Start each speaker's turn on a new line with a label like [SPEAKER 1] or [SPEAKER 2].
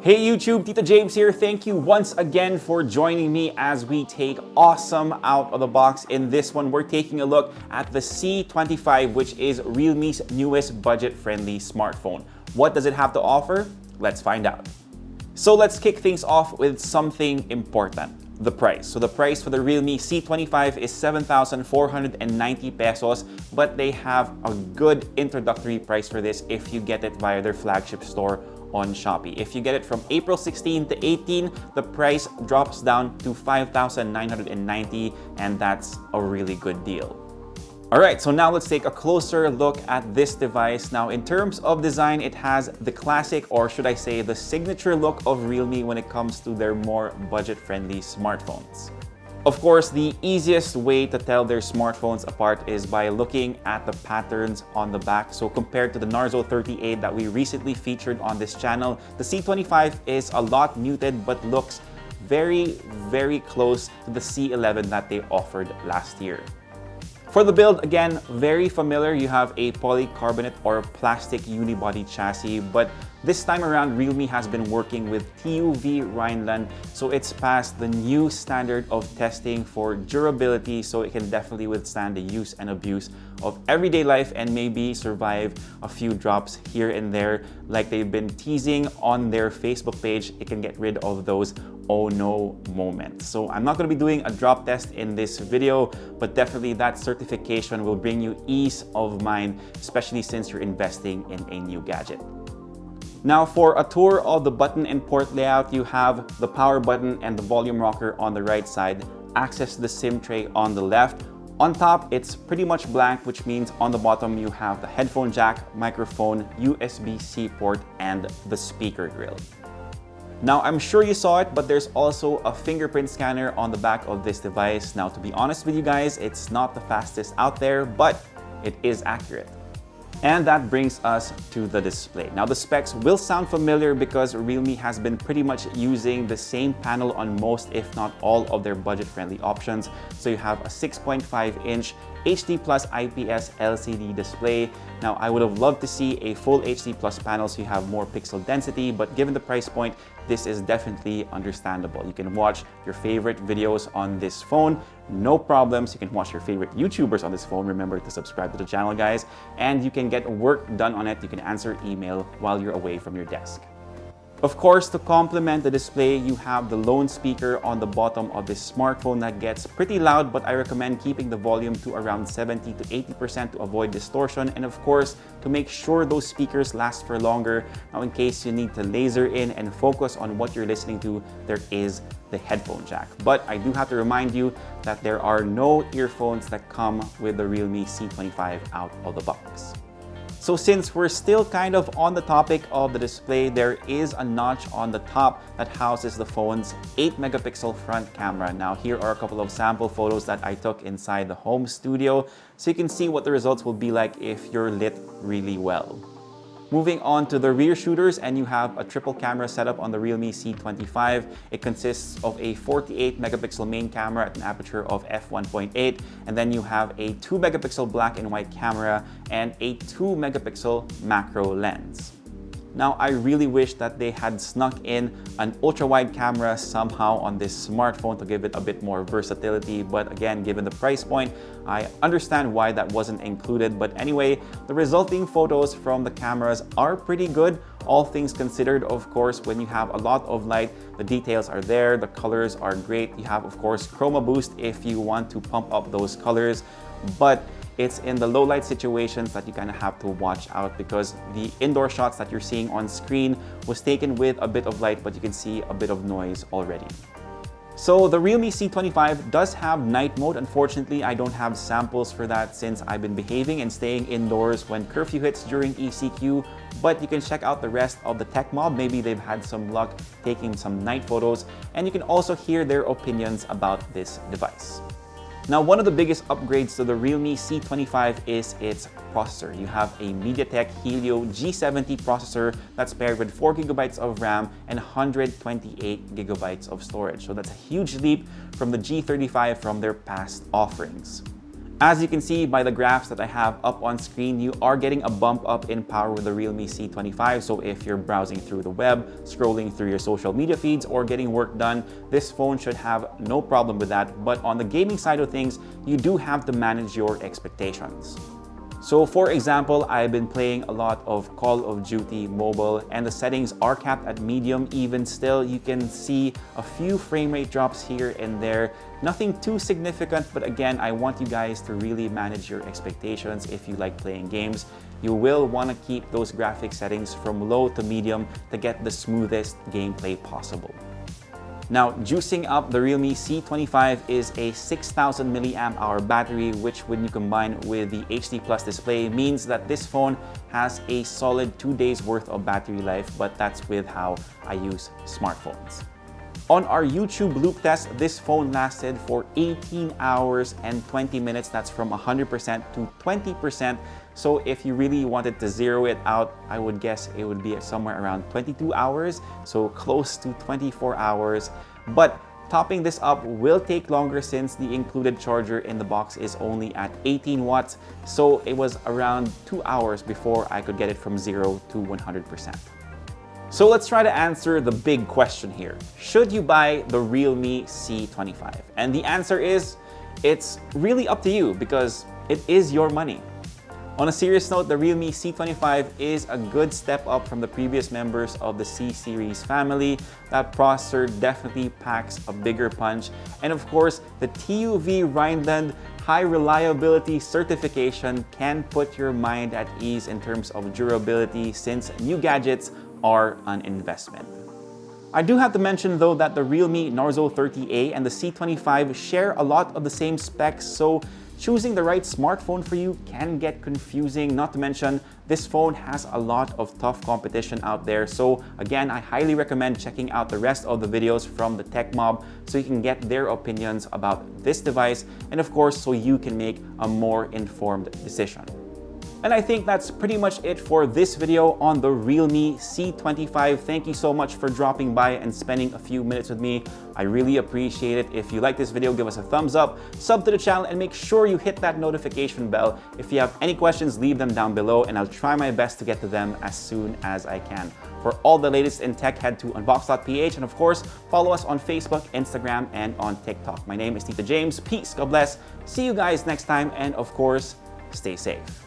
[SPEAKER 1] Hey YouTube, Tito James here. Thank you once again for joining me as we take awesome out of the box. In this one, we're taking a look at the C25, which is Realme's newest budget-friendly smartphone. What does it have to offer? Let's find out. So let's kick things off with something important, the price. So the price for the Realme C25 is 7,490 pesos, but they have a good introductory price for this if you get it via their flagship store on Shopee. If you get it from April 16 to 18, the price drops down to 5,990, and that's a really good deal. Alright, so now let's take a closer look at this device. Now, in terms of design, it has the classic, or should I say the signature look of Realme when it comes to their more budget-friendly smartphones. Of course, the easiest way to tell their smartphones apart is by looking at the patterns on the back. So compared to the Narzo 38 that we recently featured on this channel, the C25 is a lot muted but looks very, very close to the C11 that they offered last year. For the build, again, very familiar. You have a polycarbonate or plastic unibody chassis, but this time around, Realme has been working with TUV Rhineland, so it's passed the new standard of testing for durability, so it can definitely withstand the use and abuse of everyday life and maybe survive a few drops here and there. Like they've been teasing on their Facebook page, it can get rid of those oh no moments. So I'm not going to be doing a drop test in this video, but definitely that certification will bring you ease of mind, especially since you're investing in a new gadget. Now, for a tour of the button and port layout, you have the power button and the volume rocker on the right side, access to the SIM tray on the left. On top, it's pretty much blank, which means on the bottom you have the headphone jack, microphone, USB-C port, and the speaker grill. Now, I'm sure you saw it, but there's also a fingerprint scanner on the back of this device. Now, to be honest with you guys, it's not the fastest out there, but it is accurate. And that brings us to the display. Now, the specs will sound familiar because Realme has been pretty much using the same panel on most, if not all, of their budget-friendly options. So you have a 6.5-inch HD Plus IPS LCD display. Now, I would have loved to see a full HD Plus panel so you have more pixel density, but given the price point, this is definitely understandable. You can watch your favorite videos on this phone, no problems. You can watch your favorite YouTubers on this phone. Remember to subscribe to the channel, guys. And you can get work done on it. You can answer email while you're away from your desk. Of course, to complement the display, you have the lone speaker on the bottom of this smartphone that gets pretty loud, but I recommend keeping the volume to around 70 to 80% to avoid distortion, and of course, to make sure those speakers last for longer. Now, in case you need to laser in and focus on what you're listening to, there is the headphone jack. But I do have to remind you that there are no earphones that come with the Realme C25 out of the box. So since we're still kind of on the topic of the display, there is a notch on the top that houses the phone's 8-megapixel front camera. Now, here are a couple of sample photos that I took inside the home studio, so you can see what the results will be like if you're lit really well. Moving on to the rear shooters, and you have a triple camera setup on the Realme C25. It consists of a 48-megapixel main camera at an aperture of f1.8, and then you have a 2-megapixel black and white camera and a 2-megapixel macro lens. Now, I really wish that they had snuck in an ultra-wide camera somehow on this smartphone to give it a bit more versatility, but again, given the price point, I understand why that wasn't included. But anyway, the resulting photos from the cameras are pretty good, all things considered. Of course, when you have a lot of light, the details are there, the colors are great. You have, of course, chroma boost if you want to pump up those colors, but it's in the low light situations that you kind of have to watch out, because the indoor shots that you're seeing on screen was taken with a bit of light, but you can see a bit of noise already. So the Realme C25 does have night mode. Unfortunately, I don't have samples for that since I've been behaving and staying indoors when curfew hits during ECQ, but you can check out the rest of the tech mob. Maybe they've had some luck taking some night photos, and you can also hear their opinions about this device. Now, one of the biggest upgrades to the Realme C25 is its processor. You have a MediaTek Helio G70 processor that's paired with 4 gigabytes of RAM and 128 gigabytes of storage. So that's a huge leap from the G35 from their past offerings. As you can see by the graphs that I have up on screen, you are getting a bump up in power with the Realme C25. So if you're browsing through the web, scrolling through your social media feeds, or getting work done, this phone should have no problem with that. But on the gaming side of things, you do have to manage your expectations. So for example, I've been playing a lot of Call of Duty Mobile and the settings are capped at medium. Even still, you can see a few frame rate drops here and there. Nothing too significant, but again, I want you guys to really manage your expectations if you like playing games. You will want to keep those graphic settings from low to medium to get the smoothest gameplay possible. Now, juicing up the Realme C25 is a 6,000 mAh battery, which when you combine with the HD Plus display means that this phone has a solid 2 days worth of battery life, but that's with how I use smartphones. On our YouTube loop test, this phone lasted for 18 hours and 20 minutes. That's from 100% to 20%. So if you really wanted to zero it out, I would guess it would be somewhere around 22 hours, so close to 24 hours. But topping this up will take longer since the included charger in the box is only at 18 watts. So it was around 2 hours before I could get it from 0 to 100%. So let's try to answer the big question here. Should you buy the Realme C25? And the answer is, it's really up to you because it is your money. On a serious note, the Realme C25 is a good step up from the previous members of the C series family. That processor definitely packs a bigger punch. And of course, the TUV Rhineland high reliability certification can put your mind at ease in terms of durability since new gadgets are an investment. I do have to mention though that the Realme Narzo 30A and the C25 share a lot of the same specs, so choosing the right smartphone for you can get confusing. Not to mention, this phone has a lot of tough competition out there. So again, I highly recommend checking out the rest of the videos from the Tech Mob so you can get their opinions about this device and of course, so you can make a more informed decision. And I think that's pretty much it for this video on the Realme C25. Thank you so much for dropping by and spending a few minutes with me. I really appreciate it. If you like this video, give us a thumbs up, sub to the channel, and make sure you hit that notification bell. If you have any questions, leave them down below, and I'll try my best to get to them as soon as I can. For all the latest in tech, head to Unbox.ph, and of course, follow us on Facebook, Instagram, and on TikTok. My name is Tito James. Peace, God bless. See you guys next time, and of course, stay safe.